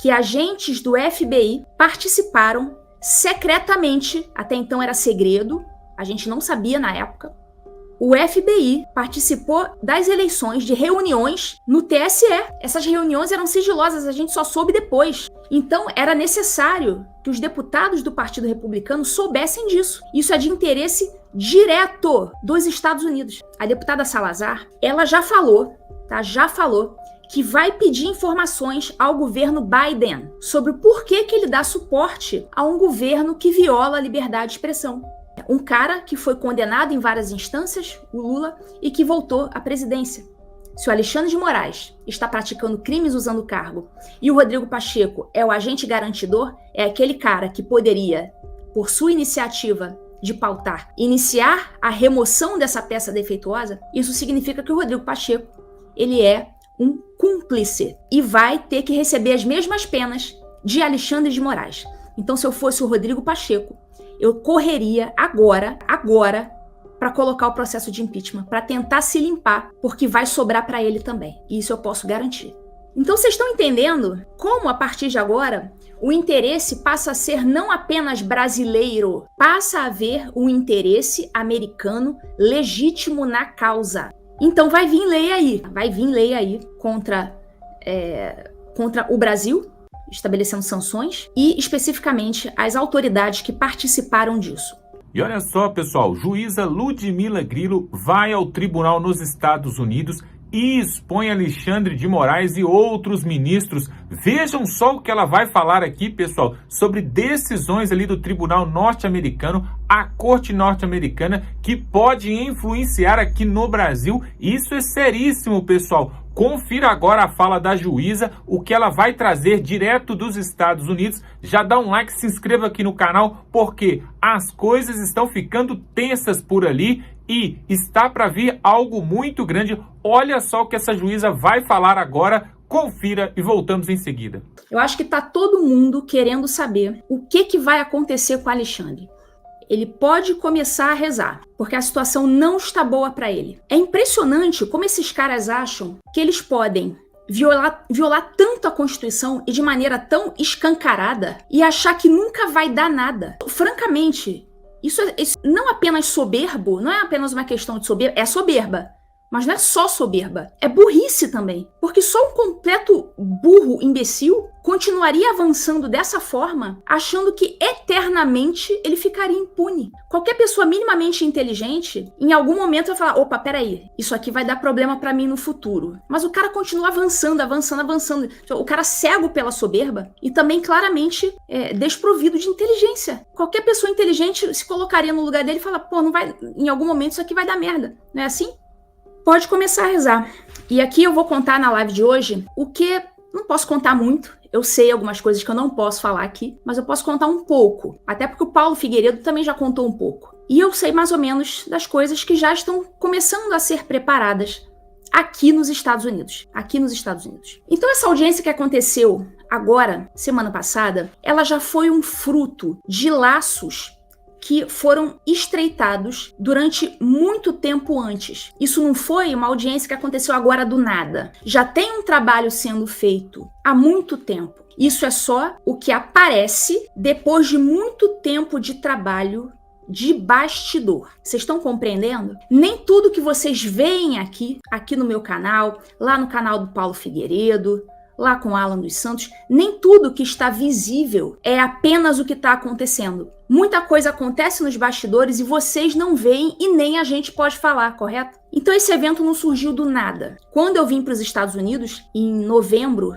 que agentes do FBI participaram secretamente, até então era segredo, a gente não sabia na época. O FBI participou das eleições de reuniões no TSE. Essas reuniões eram sigilosas, a gente só soube depois. Então, era necessário que os deputados do Partido Republicano soubessem disso. Isso é de interesse direto dos Estados Unidos. A deputada Salazar, ela já falou que vai pedir informações ao governo Biden sobre o porquê que ele dá suporte a um governo que viola a liberdade de expressão. Um cara que foi condenado em várias instâncias, o Lula, e que voltou à presidência. Se o Alexandre de Moraes está praticando crimes usando o cargo e o Rodrigo Pacheco é o agente garantidor, é aquele cara que poderia, por sua iniciativa de pautar, iniciar a remoção dessa peça defeituosa, isso significa que o Rodrigo Pacheco, ele é um cúmplice e vai ter que receber as mesmas penas de Alexandre de Moraes. Então, se eu fosse o Rodrigo Pacheco, eu correria agora, para colocar o processo de impeachment, para tentar se limpar, porque vai sobrar para ele também. E isso eu posso garantir. Então, vocês estão entendendo como, a partir de agora, o interesse passa a ser não apenas brasileiro, passa a haver um interesse americano legítimo na causa. Então, vai vir lei aí contra o Brasil, estabelecendo sanções, e especificamente as autoridades que participaram disso. E olha só, pessoal, juíza Ludmila Grillo vai ao tribunal nos Estados Unidos e expõe Alexandre de Moraes e outros ministros. Vejam só o que ela vai falar aqui, pessoal, sobre decisões ali do tribunal norte-americano, a corte norte-americana, que pode influenciar aqui no Brasil. Isso é seríssimo, pessoal. Confira agora a fala da juíza, o que ela vai trazer direto dos Estados Unidos. Já dá um like, se inscreva aqui no canal, porque as coisas estão ficando tensas por ali e está para vir algo muito grande. Olha só o que essa juíza vai falar agora. Confira e voltamos em seguida. Eu acho que está todo mundo querendo saber o que vai acontecer com o Alexandre. Ele pode começar a rezar, porque a situação não está boa para ele. É impressionante como esses caras acham que eles podem violar tanto a Constituição e de maneira tão escancarada e achar que nunca vai dar nada. Francamente, isso não é apenas soberbo, não é apenas uma questão de soberba, é soberba. Mas não é só soberba, é burrice também. Porque só um completo burro, imbecil, continuaria avançando dessa forma, achando que eternamente ele ficaria impune. Qualquer pessoa minimamente inteligente, em algum momento vai falar, opa, peraí, isso aqui vai dar problema pra mim no futuro. Mas o cara continua avançando. O cara cego pela soberba e também claramente desprovido de inteligência. Qualquer pessoa inteligente se colocaria no lugar dele e fala, pô, não vai, em algum momento isso aqui vai dar merda. Não é assim? Pode começar a rezar. E aqui eu vou contar na live de hoje o que não posso contar muito. Eu sei algumas coisas que eu não posso falar aqui, mas eu posso contar um pouco. Até porque o Paulo Figueiredo também já contou um pouco. E eu sei mais ou menos das coisas que já estão começando a ser preparadas aqui nos Estados Unidos. Então essa audiência que aconteceu agora, semana passada, ela já foi um fruto de laços que foram estreitados durante muito tempo antes. Isso não foi uma audiência que aconteceu agora do nada. Já tem um trabalho sendo feito há muito tempo. Isso é só o que aparece depois de muito tempo de trabalho de bastidor. Vocês estão compreendendo? Nem tudo que vocês veem aqui no meu canal, lá no canal do Paulo Figueiredo, lá com Alan dos Santos, nem tudo que está visível é apenas o que está acontecendo. Muita coisa acontece nos bastidores e vocês não veem e nem a gente pode falar, correto? Então esse evento não surgiu do nada. Quando eu vim para os Estados Unidos, em novembro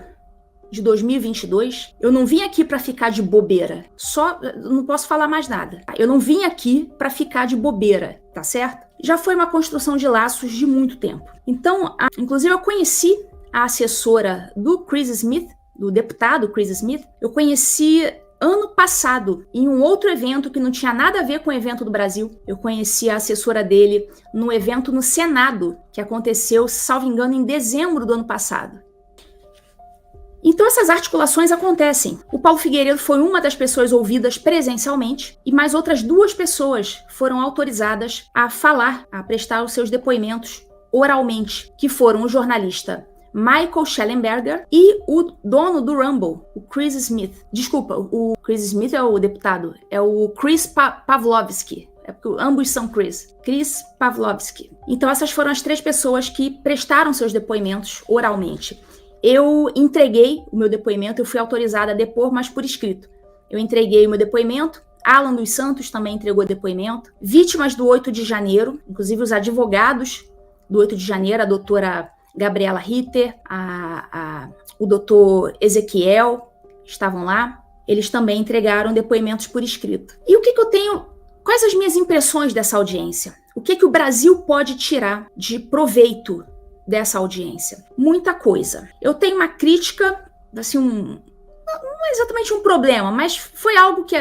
de 2022, eu não vim aqui para ficar de bobeira. Não posso falar mais nada. Eu não vim aqui para ficar de bobeira, tá certo? Já foi uma construção de laços de muito tempo. Então, inclusive eu conheci a assessora do Chris Smith, do deputado Chris Smith, eu conheci ano passado, em um outro evento que não tinha nada a ver com o evento do Brasil. Eu conheci a assessora dele no evento no Senado, que aconteceu, salvo engano, em dezembro do ano passado. Então essas articulações acontecem. O Paulo Figueiredo foi uma das pessoas ouvidas presencialmente e mais outras 2 pessoas foram autorizadas a falar, a prestar os seus depoimentos oralmente, que foram o jornalista Michael Shellenberger e o dono do Rumble, o Chris Smith. Desculpa, o Chris Smith é o deputado, é o Chris Pavlovski. É porque ambos são Chris Pavlovski. Então essas foram as 3 pessoas que prestaram seus depoimentos oralmente. Eu entreguei o meu depoimento, eu fui autorizada a depor, mas por escrito. Eu entreguei o meu depoimento, Alan dos Santos também entregou depoimento. Vítimas do 8 de janeiro, inclusive os advogados do 8 de janeiro, a doutora Gabriela Ritter, o doutor Ezequiel, estavam lá. Eles também entregaram depoimentos por escrito. E o que eu tenho? Quais as minhas impressões dessa audiência? O que o Brasil pode tirar de proveito dessa audiência? Muita coisa. Eu tenho uma crítica, assim, não é exatamente um problema, mas foi algo que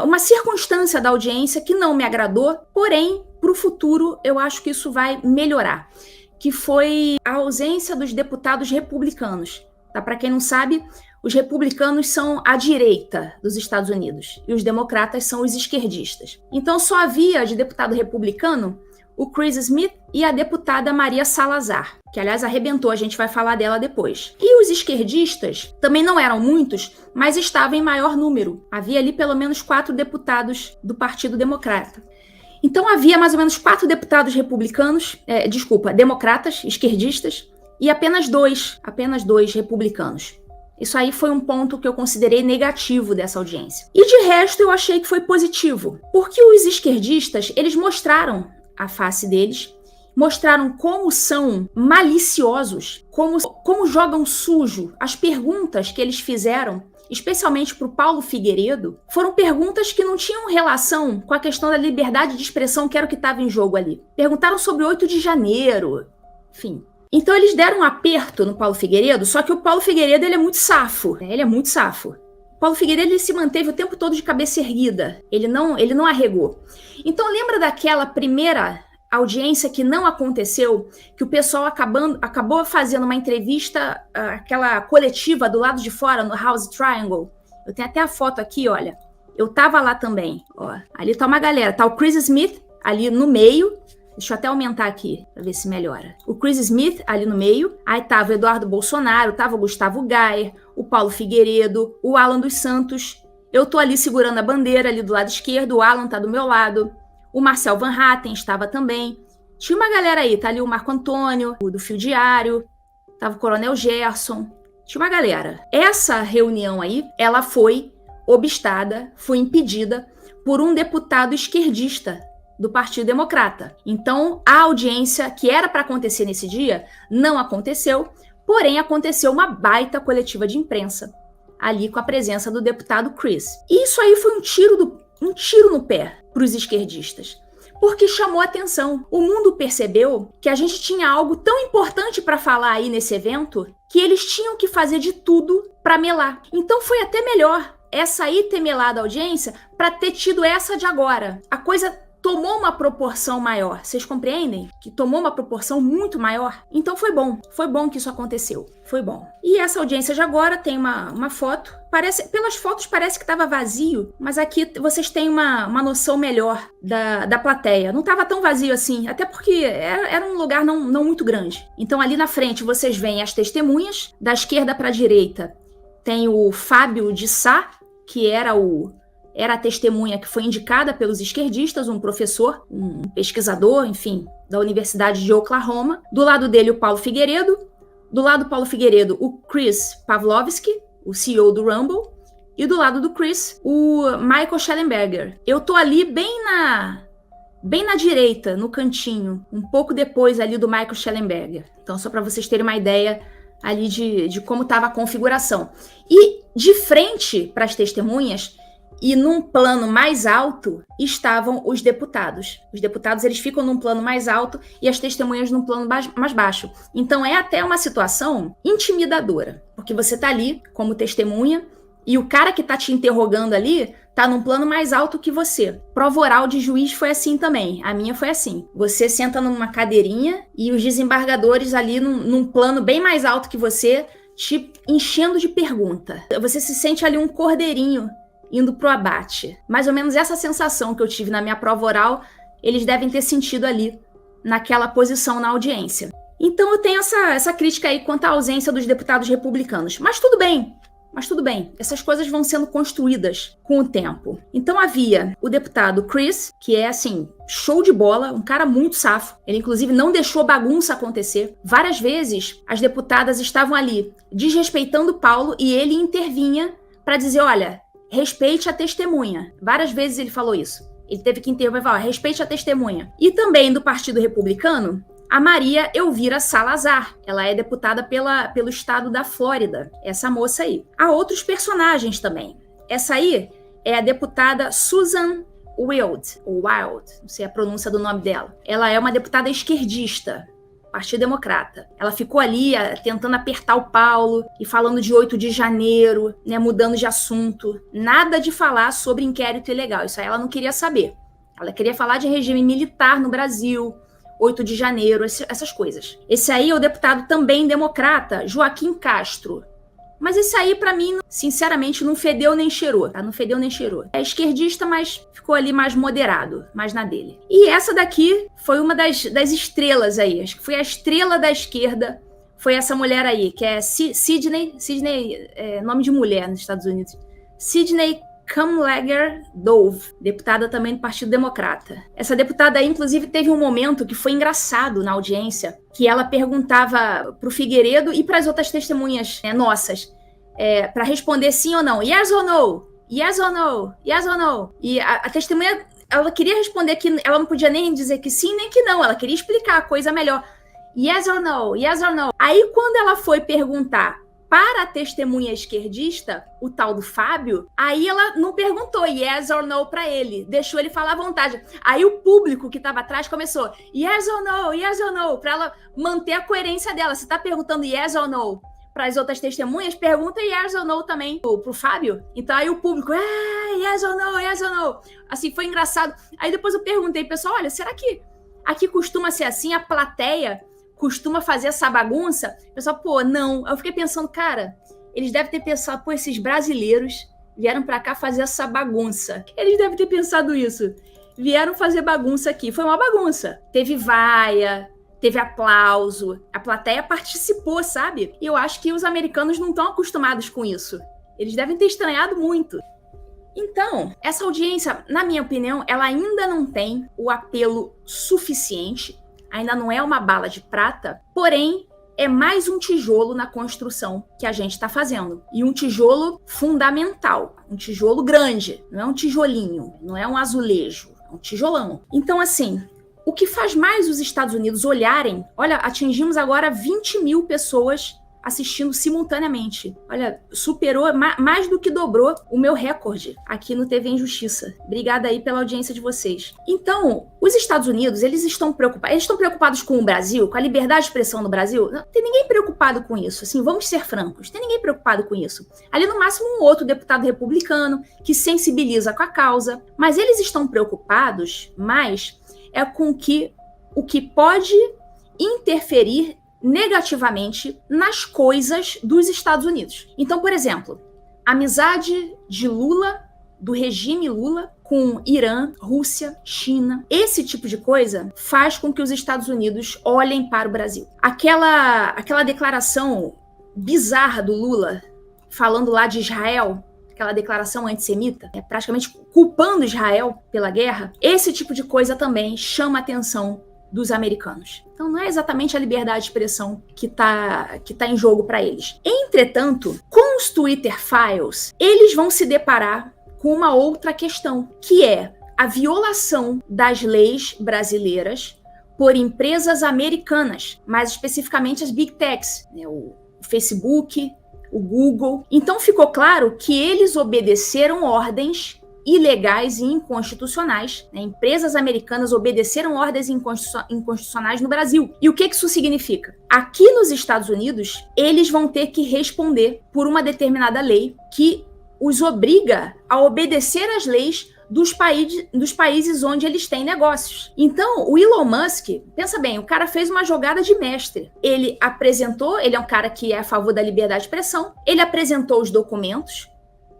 uma circunstância da audiência que não me agradou, porém, para o futuro, eu acho que isso vai melhorar, que foi a ausência dos deputados republicanos. Tá? Para quem não sabe, os republicanos são a direita dos Estados Unidos e os democratas são os esquerdistas. Então só havia de deputado republicano o Chris Smith e a deputada Maria Salazar, que aliás arrebentou, a gente vai falar dela depois. E os esquerdistas também não eram muitos, mas estavam em maior número. Havia ali pelo menos 4 deputados do Partido Democrata. Então havia mais ou menos 4 deputados democratas, esquerdistas, e apenas dois republicanos. Isso aí foi um ponto que eu considerei negativo dessa audiência. E de resto eu achei que foi positivo, porque os esquerdistas, eles mostraram a face deles, mostraram como são maliciosos, como jogam sujo. As perguntas que eles fizeram, especialmente para o Paulo Figueiredo, foram perguntas que não tinham relação com a questão da liberdade de expressão, que era o que estava em jogo ali. Perguntaram sobre o 8 de janeiro, enfim. Então eles deram um aperto no Paulo Figueiredo, só que o Paulo Figueiredo ele é muito safo, né? Ele é muito safo. O Paulo Figueiredo ele se manteve o tempo todo de cabeça erguida, ele não arregou. Então lembra daquela primeira audiência que não aconteceu, que o pessoal acabou fazendo uma entrevista, aquela coletiva do lado de fora, no House Triangle. Eu tenho até a foto aqui, olha. Eu tava lá também, ó. Ali tá uma galera, tá o Chris Smith ali no meio. Deixa eu até aumentar aqui, pra ver se melhora. O Chris Smith ali no meio, aí tava o Eduardo Bolsonaro, tava o Gustavo Gayer, o Paulo Figueiredo, o Alan dos Santos. Eu tô ali segurando a bandeira ali do lado esquerdo, o Alan tá do meu lado. O Marcel Van Hatten estava também. Tinha uma galera aí, tá ali o Marco Antônio, do Fio Diário, tava o Coronel Gerson. Tinha uma galera. Essa reunião aí, ela foi obstada, foi impedida por um deputado esquerdista do Partido Democrata. Então, a audiência que era para acontecer nesse dia não aconteceu, porém aconteceu uma baita coletiva de imprensa, ali com a presença do deputado Chris. E isso aí foi um tiro no pé para os esquerdistas, porque chamou atenção. O mundo percebeu que a gente tinha algo tão importante para falar aí nesse evento que eles tinham que fazer de tudo para melar. Então foi até melhor essa aí ter melado a audiência para ter tido essa de agora. A coisa tomou uma proporção maior. Vocês compreendem? Que tomou uma proporção muito maior. Então foi bom que isso aconteceu. Foi bom. E essa audiência de agora tem uma foto. Pelas fotos parece que estava vazio, mas aqui vocês têm uma noção melhor da plateia. Não estava tão vazio assim, até porque era um lugar não muito grande. Então ali na frente vocês veem as testemunhas. Da esquerda para a direita tem o Fábio de Sá, que era a testemunha que foi indicada pelos esquerdistas, um professor, um pesquisador, enfim, da Universidade de Oklahoma. Do lado dele, o Paulo Figueiredo. Do lado do Paulo Figueiredo, o Chris Pavlovski, o CEO do Rumble. E do lado do Chris, o Michael Shellenberger. Eu tô ali bem na direita, no cantinho, um pouco depois ali do Michael Shellenberger. Então, só para vocês terem uma ideia ali de como estava a configuração. E de frente para as testemunhas, e num plano mais alto estavam os deputados. Os deputados eles ficam num plano mais alto e as testemunhas num plano mais baixo. Então é até uma situação intimidadora, porque você está ali como testemunha e o cara que está te interrogando ali está num plano mais alto que você. Prova oral de juiz foi assim também. A minha foi assim. Você senta numa cadeirinha e os desembargadores ali num plano bem mais alto que você, te enchendo de pergunta. Você se sente ali um cordeirinho indo pro abate. Mais ou menos essa sensação que eu tive na minha prova oral, eles devem ter sentido ali, naquela posição na audiência. Então eu tenho essa crítica aí quanto à ausência dos deputados republicanos. Mas tudo bem, essas coisas vão sendo construídas com o tempo. Então havia o deputado Chris, que é assim, show de bola, um cara muito safo. Ele inclusive não deixou bagunça acontecer. Várias vezes as deputadas estavam ali desrespeitando Paulo e ele intervinha para dizer, olha, respeite a testemunha. Várias vezes ele falou isso. Ele teve que intervir e falar, respeite a testemunha. E também do Partido Republicano, a Maria Elvira Salazar. Ela é deputada pelo estado da Flórida. Essa moça aí. Há outros personagens também. Essa aí é a deputada Susan Wild, não sei a pronúncia do nome dela. Ela é uma deputada esquerdista, Partido Democrata. Ela ficou ali tentando apertar o Paulo e falando de 8 de janeiro, né, mudando de assunto. Nada de falar sobre inquérito ilegal. Isso aí ela não queria saber. Ela queria falar de regime militar no Brasil, 8 de janeiro, essas coisas. Esse aí é o deputado também democrata, Joaquim Castro. Mas esse aí, pra mim, sinceramente, não fedeu nem cheirou, tá? Não fedeu nem cheirou. É esquerdista, mas ficou ali mais moderado, mais na dele. E essa daqui foi uma das estrelas aí. Acho que foi a estrela da esquerda. Foi essa mulher aí, que é Sidney, nome de mulher nos Estados Unidos. Sidney Kamlager-Dove, deputada também do Partido Democrata. Essa deputada aí, inclusive, teve um momento que foi engraçado na audiência, que ela perguntava para o Figueiredo e para as outras testemunhas nossas, para responder sim ou não. Yes or no? Yes or no? Yes or no? E a testemunha, ela queria responder que ela não podia nem dizer que sim nem que não, ela queria explicar a coisa melhor. Yes or no? Yes or no? Aí, quando ela foi perguntar para a testemunha esquerdista, o tal do Fábio, aí ela não perguntou yes or no para ele, deixou ele falar à vontade. Aí o público que estava atrás começou yes or no, para ela manter a coerência dela. Se está perguntando yes or no para as outras testemunhas, pergunta yes or no também pro Fábio. Então aí o público, yes or no. Assim, foi engraçado. Aí depois eu perguntei, pessoal, olha, será que aqui costuma ser assim, a plateia costuma fazer essa bagunça? O pessoal, não. Eu fiquei pensando, cara, eles devem ter pensado, esses brasileiros vieram pra cá fazer essa bagunça. Eles devem ter pensado isso. Vieram fazer bagunça aqui. Foi uma bagunça. Teve vaia, teve aplauso, a plateia participou, sabe? E eu acho que os americanos não estão acostumados com isso. Eles devem ter estranhado muito. Então, essa audiência, na minha opinião, ela ainda não tem o apelo suficiente, ainda não é uma bala de prata, porém, é mais um tijolo na construção que a gente está fazendo. E um tijolo fundamental, um tijolo grande, não é um tijolinho, não é um azulejo, é um tijolão. Então, assim, o que faz mais os Estados Unidos olharem, olha, atingimos agora 20 mil pessoas assistindo simultaneamente. Olha, superou, mais do que dobrou o meu recorde aqui no TV Injustiça. Obrigada aí pela audiência de vocês. Então, os Estados Unidos, eles estão preocupados com o Brasil, com a liberdade de expressão no Brasil? Não tem ninguém preocupado com isso, assim, vamos ser francos, tem ninguém preocupado com isso. Ali no máximo um outro deputado republicano que sensibiliza com a causa, mas eles estão preocupados mais com o que pode interferir negativamente nas coisas dos Estados Unidos. Então, por exemplo, a amizade de Lula, do regime Lula, com Irã, Rússia, China, esse tipo de coisa faz com que os Estados Unidos olhem para o Brasil. Aquela declaração bizarra do Lula, falando lá de Israel, aquela declaração antissemita, praticamente culpando Israel pela guerra, esse tipo de coisa também chama a atenção dos americanos. Então não é exatamente a liberdade de expressão que tá em jogo para eles. Entretanto, com os Twitter Files, eles vão se deparar com uma outra questão, que é a violação das leis brasileiras por empresas americanas, mais especificamente as Big Techs, né, o Facebook, o Google. Então ficou claro que eles obedeceram ordens ilegais e inconstitucionais, né? Empresas americanas obedeceram ordens inconstitucionais no Brasil. E o que isso significa? Aqui nos Estados Unidos, eles vão ter que responder por uma determinada lei que os obriga a obedecer às leis dos países onde eles têm negócios. Então, o Elon Musk, pensa bem, o cara fez uma jogada de mestre. Ele é um cara que é a favor da liberdade de expressão, ele apresentou os documentos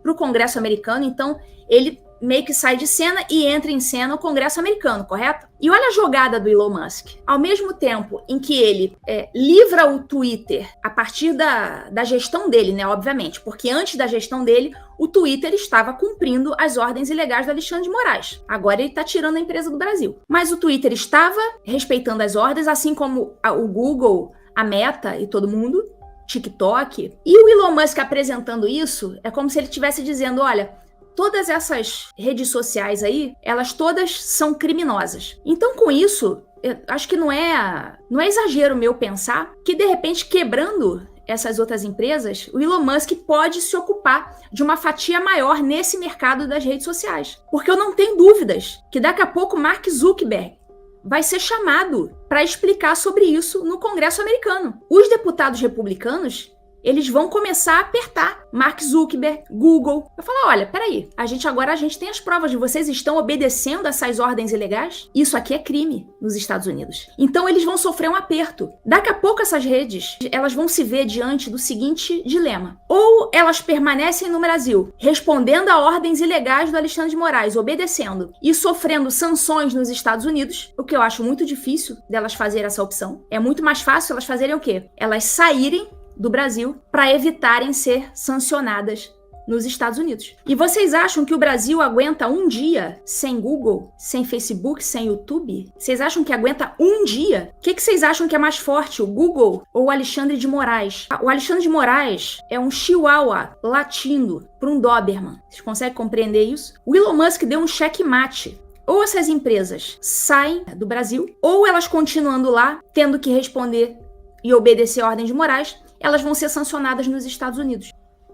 para o Congresso americano, então ele meio que sai de cena e entra em cena o Congresso americano, correto? E olha a jogada do Elon Musk. Ao mesmo tempo em que ele livra o Twitter a partir da gestão dele, né, obviamente, porque antes da gestão dele, o Twitter estava cumprindo as ordens ilegais do Alexandre de Moraes. Agora ele está tirando a empresa do Brasil. Mas o Twitter estava respeitando as ordens, assim como o Google, a Meta e todo mundo, TikTok. E o Elon Musk apresentando isso, é como se ele estivesse dizendo, olha, todas essas redes sociais aí, elas todas são criminosas. Então, com isso, eu acho que não é exagero meu pensar que, de repente, quebrando essas outras empresas, o Elon Musk pode se ocupar de uma fatia maior nesse mercado das redes sociais. Porque eu não tenho dúvidas que daqui a pouco Mark Zuckerberg vai ser chamado para explicar sobre isso no Congresso americano. Os deputados republicanos, eles vão começar a apertar Mark Zuckerberg, Google. Eu falo, olha, peraí, a gente tem as provas de vocês estão obedecendo essas ordens ilegais? Isso aqui é crime nos Estados Unidos. Então eles vão sofrer um aperto. Daqui a pouco essas redes, elas vão se ver diante do seguinte dilema. Ou elas permanecem no Brasil, respondendo a ordens ilegais do Alexandre de Moraes, obedecendo e sofrendo sanções nos Estados Unidos, o que eu acho muito difícil delas fazerem essa opção. É muito mais fácil elas fazerem o quê? Elas saírem do Brasil para evitarem ser sancionadas nos Estados Unidos. E vocês acham que o Brasil aguenta um dia sem Google, sem Facebook, sem YouTube? Vocês acham que aguenta um dia? O que vocês acham que é mais forte, o Google ou o Alexandre de Moraes? O Alexandre de Moraes é um chihuahua latindo para um Doberman. Vocês conseguem compreender isso? O Elon Musk deu um checkmate. Ou essas empresas saem do Brasil, ou elas continuando lá, tendo que responder e obedecer a ordem de Moraes, elas vão ser sancionadas nos Estados Unidos.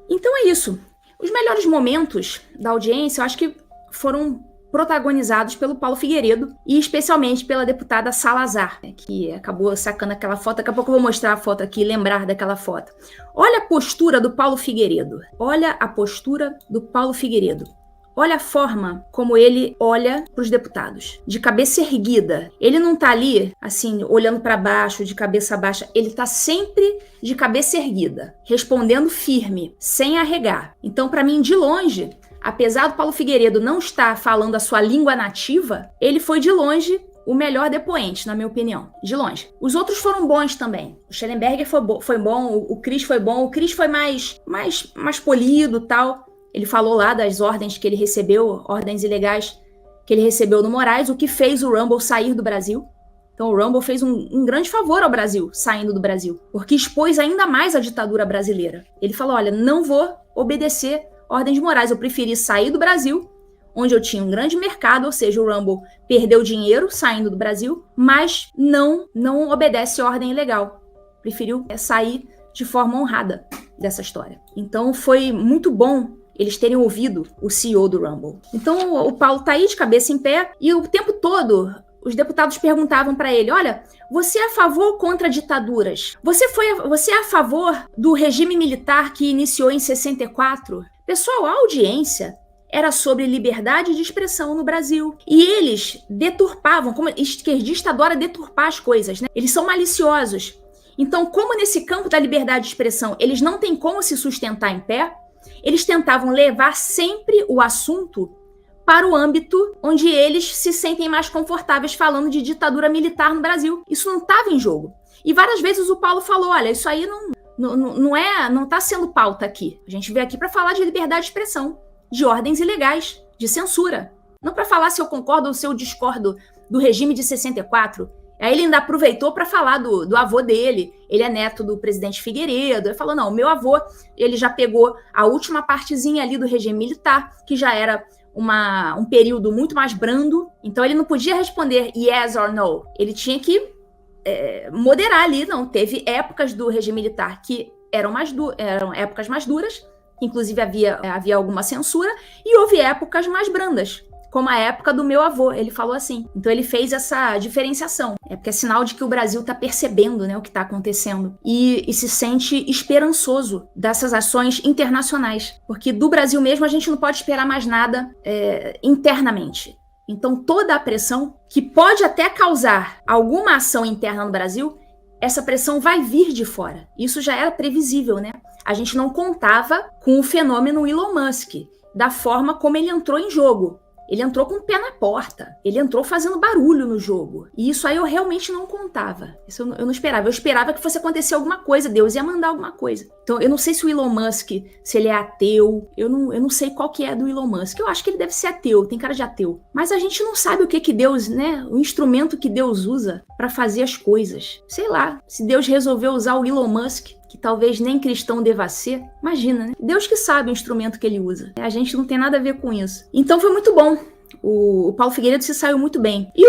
Então é isso. Os melhores momentos da audiência, eu acho que foram protagonizados pelo Paulo Figueiredo e especialmente pela deputada Salazar, que acabou sacando aquela foto. Daqui a pouco eu vou mostrar a foto aqui, lembrar daquela foto. Olha a postura do Paulo Figueiredo. Olha a postura do Paulo Figueiredo. Olha a forma como ele olha para os deputados, de cabeça erguida. Ele não tá ali, assim, olhando para baixo, de cabeça baixa. Ele tá sempre de cabeça erguida, respondendo firme, sem arregar. Então, para mim, de longe, apesar do Paulo Figueiredo não estar falando a sua língua nativa, ele foi, de longe, o melhor depoente, na minha opinião. De longe. Os outros foram bons também. O Schellenberger foi bom, o Cris foi bom. O Cris foi mais polido e tal. Ele falou lá das ordens que ele recebeu, ordens ilegais que ele recebeu no Moraes, o que fez o Rumble sair do Brasil. Então o Rumble fez um grande favor ao Brasil, saindo do Brasil, porque expôs ainda mais a ditadura brasileira. Ele falou, olha, não vou obedecer ordens de Moraes, eu preferi sair do Brasil, onde eu tinha um grande mercado, ou seja, o Rumble perdeu dinheiro saindo do Brasil, mas não obedece ordem ilegal. Preferiu sair de forma honrada dessa história. Então foi muito bom eles terem ouvido o CEO do Rumble. Então o Paulo tá aí de cabeça em pé e o tempo todo os deputados perguntavam para ele, olha, você é a favor ou contra ditaduras? Você é a favor do regime militar que iniciou em 64? Pessoal, a audiência era sobre liberdade de expressão no Brasil. E eles deturpavam, como esquerdista adora deturpar as coisas, né? Eles são maliciosos. Então, como nesse campo da liberdade de expressão eles não têm como se sustentar em pé, eles tentavam levar sempre o assunto para o âmbito onde eles se sentem mais confortáveis falando de ditadura militar no Brasil. Isso não estava em jogo. E várias vezes o Paulo falou, olha, isso aí não está sendo pauta aqui. A gente veio aqui para falar de liberdade de expressão, de ordens ilegais, de censura. Não para falar se eu concordo ou se eu discordo do regime de 64. Aí ele ainda aproveitou para falar do avô dele. Ele é neto do presidente Figueiredo. Ele falou, não, meu avô, ele já pegou a última partezinha ali do regime militar, que já era um período muito mais brando. Então ele não podia responder yes or no. Ele tinha que moderar ali. Não, teve épocas do regime militar que eram épocas mais duras. Inclusive havia alguma censura. E houve épocas mais brandas, como a época do meu avô, ele falou assim. Então ele fez essa diferenciação. Porque é sinal de que o Brasil está percebendo, né, o que está acontecendo. E se sente esperançoso dessas ações internacionais. Porque do Brasil mesmo a gente não pode esperar mais nada internamente. Então toda a pressão, que pode até causar alguma ação interna no Brasil, essa pressão vai vir de fora. Isso já era previsível, né? A gente não contava com o fenômeno Elon Musk. da forma como ele entrou em jogo. Ele entrou com o pé na porta. Ele entrou fazendo barulho no jogo. E isso aí eu realmente não contava. Isso eu não esperava. Eu esperava que fosse acontecer alguma coisa. Deus ia mandar alguma coisa. Então, eu não sei se o Elon Musk, se ele é ateu. Eu não sei qual que é do Elon Musk. Eu acho que ele deve ser ateu. Tem cara de ateu. Mas a gente não sabe o que Deus, né? O instrumento que Deus usa para fazer as coisas. Sei lá. Se Deus resolveu usar o Elon Musk, que talvez nem cristão deva ser, imagina, né? Deus que sabe o instrumento que ele usa. A gente não tem nada a ver com isso. Então foi muito bom. O Paulo Figueiredo se saiu muito bem. E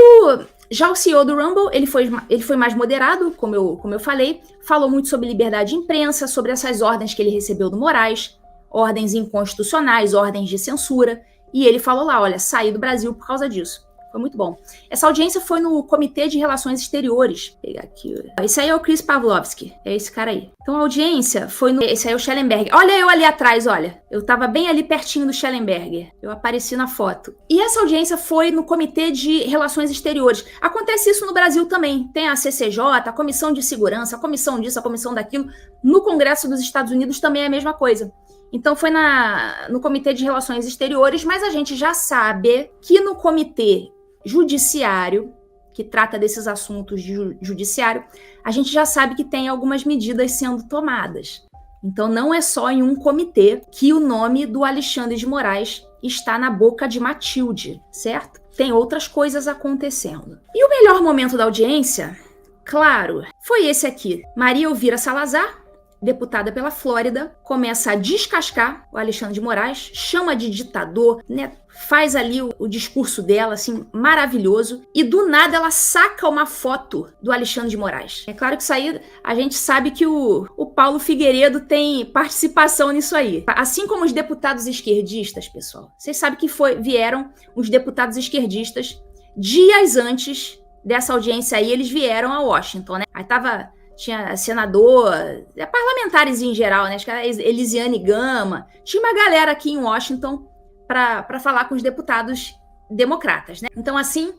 já o CEO do Rumble, ele foi mais moderado, como eu falei, falou muito sobre liberdade de imprensa, sobre essas ordens que ele recebeu do Moraes, ordens inconstitucionais, ordens de censura, e ele falou lá, olha, saí do Brasil por causa disso. Foi muito bom. Essa audiência foi no Comitê de Relações Exteriores. Vou pegar aqui. Esse aí é o Chris Pavlovski. É esse cara aí. Então a audiência foi no... Esse aí é o Schellenberger. Olha eu ali atrás, olha. Eu tava bem ali pertinho do Schellenberger. Eu apareci na foto. E essa audiência foi no Comitê de Relações Exteriores. Acontece isso no Brasil também. Tem a CCJ, a Comissão de Segurança, a comissão disso, a comissão daquilo. No Congresso dos Estados Unidos também é a mesma coisa. Então foi no Comitê de Relações Exteriores, mas a gente já sabe que no Comitê Judiciário, que trata desses assuntos de judiciário, a gente já sabe que tem algumas medidas sendo tomadas. Então não é só em um comitê que o nome do Alexandre de Moraes está na boca de Matilde, certo? Tem outras coisas acontecendo. E o melhor momento da audiência, claro, foi esse aqui. Maria Elvira Salazar, deputada pela Flórida, começa a descascar o Alexandre de Moraes, chama de ditador, né? Faz ali o discurso dela, assim, maravilhoso, e do nada ela saca uma foto do Alexandre de Moraes. É claro que isso aí, a gente sabe que o Paulo Figueiredo tem participação nisso aí. Assim como os deputados esquerdistas, pessoal. Vocês sabem que vieram os deputados esquerdistas dias antes dessa audiência aí, eles vieram a Washington, né? Aí tinha senador, parlamentares em geral, né? Acho que era Elisiane Gama. Tinha uma galera aqui em Washington para falar com os deputados democratas, né? Então, assim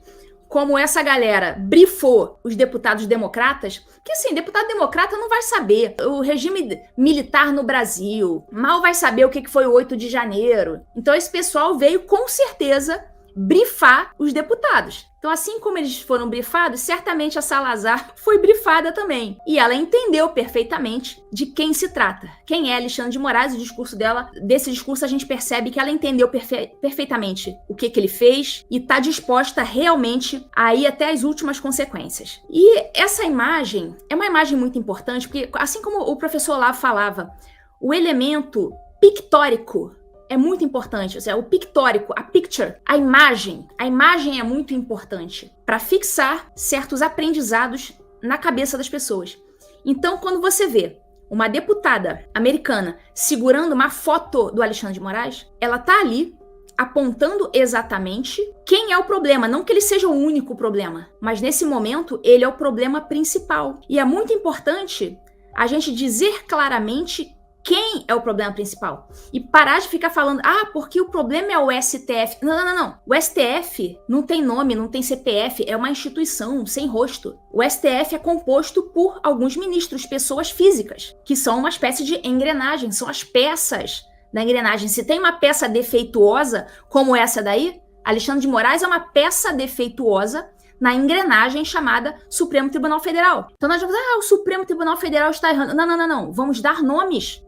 como essa galera brifou os deputados democratas, que assim, deputado democrata não vai saber o regime militar no Brasil, mal vai saber o que foi o 8 de janeiro. Então, esse pessoal veio com certeza brifar os deputados. Então, assim como eles foram brifados, certamente a Salazar foi brifada também. E ela entendeu perfeitamente de quem se trata. Quem é Alexandre de Moraes, o discurso dela, desse discurso a gente percebe que ela entendeu perfeitamente o que ele fez e está disposta realmente a ir até as últimas consequências. E essa imagem é uma imagem muito importante, porque assim como o professor lá falava, o elemento pictórico é muito importante, ou seja, o pictórico, a picture, a imagem é muito importante para fixar certos aprendizados na cabeça das pessoas. Então, quando você vê uma deputada americana segurando uma foto do Alexandre de Moraes, ela tá ali apontando exatamente quem é o problema, não que ele seja o único problema, mas nesse momento ele é o problema principal. E é muito importante a gente dizer claramente quem é o problema principal. E parar de ficar falando, porque o problema é o STF. Não. O STF não tem nome, não tem CPF, é uma instituição sem rosto. O STF é composto por alguns ministros, pessoas físicas, que são uma espécie de engrenagem, são as peças da engrenagem. Se tem uma peça defeituosa, como essa daí, Alexandre de Moraes é uma peça defeituosa na engrenagem chamada Supremo Tribunal Federal. Então nós vamos o Supremo Tribunal Federal está errando. Não. Vamos dar nomes.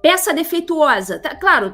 Peça defeituosa. Claro,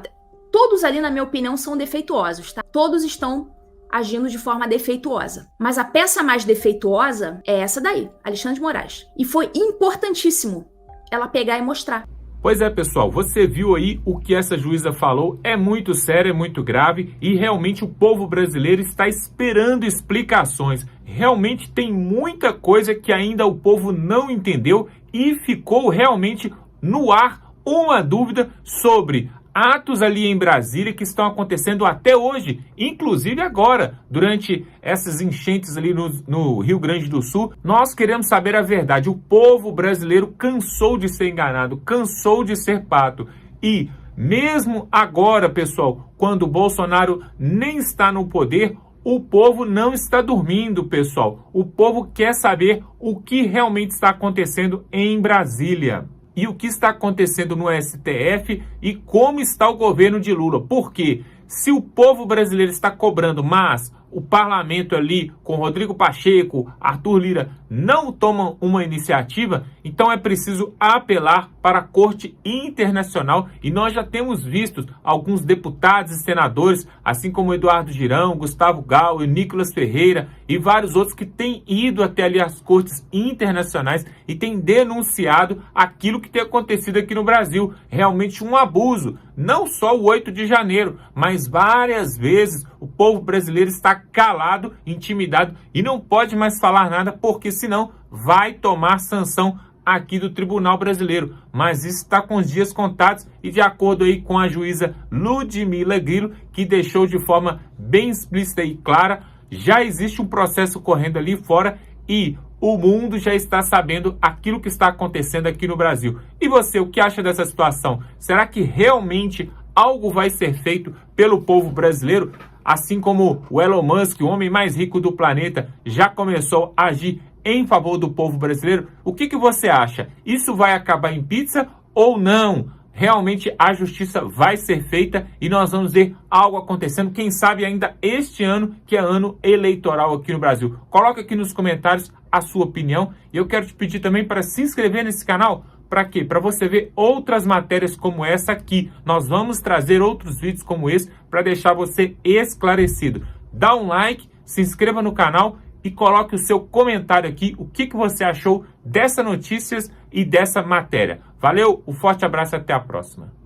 todos ali, na minha opinião, são defeituosos, tá? Todos estão agindo de forma defeituosa. Mas a peça mais defeituosa é essa daí, Alexandre de Moraes. E foi importantíssimo ela pegar e mostrar. Pois é, pessoal, você viu aí o que essa juíza falou, é muito sério, é muito grave e realmente o povo brasileiro está esperando explicações. Realmente tem muita coisa que ainda o povo não entendeu e ficou realmente no ar uma dúvida sobre atos ali em Brasília que estão acontecendo até hoje, inclusive agora, durante essas enchentes ali no Rio Grande do Sul. Nós queremos saber a verdade. O povo brasileiro cansou de ser enganado, cansou de ser pato. E mesmo agora, pessoal, quando o Bolsonaro nem está no poder, o povo não está dormindo, pessoal. O povo quer saber o que realmente está acontecendo em Brasília. e o que está acontecendo no STF e como está o governo de Lula. Porque se o povo brasileiro está cobrando, mas o parlamento ali, com Rodrigo Pacheco, Arthur Lira, não tomam uma iniciativa, então é preciso apelar para a Corte Internacional. E nós já temos visto alguns deputados e senadores, assim como Eduardo Girão, Gustavo Gal e Nicolas Ferreira e vários outros que têm ido até ali as cortes internacionais e têm denunciado aquilo que tem acontecido aqui no Brasil. Realmente um abuso. Não só o 8 de janeiro, mas várias vezes o povo brasileiro está calado, intimidado e não pode mais falar nada, porque senão vai tomar sanção aqui do Tribunal Brasileiro. Mas isso está com os dias contados e de acordo aí com a juíza Ludmila Grilo, que deixou de forma bem explícita e clara, já existe um processo correndo ali fora e o mundo já está sabendo aquilo que está acontecendo aqui no Brasil. E você, o que acha dessa situação? Será que realmente algo vai ser feito pelo povo brasileiro? Assim como o Elon Musk, o homem mais rico do planeta, já começou a agir em favor do povo brasileiro, o que você acha? Isso vai acabar em pizza ou não? Realmente a justiça vai ser feita e nós vamos ver algo acontecendo, quem sabe ainda este ano, que é ano eleitoral aqui no Brasil. Coloca aqui nos comentários a sua opinião e eu quero te pedir também para se inscrever nesse canal. Para quê? Para você ver outras matérias como essa aqui. Nós vamos trazer outros vídeos como esse para deixar você esclarecido. Dá um like, se inscreva no canal e coloque o seu comentário aqui, o que você achou dessas notícias e dessa matéria. Valeu, um forte abraço e até a próxima.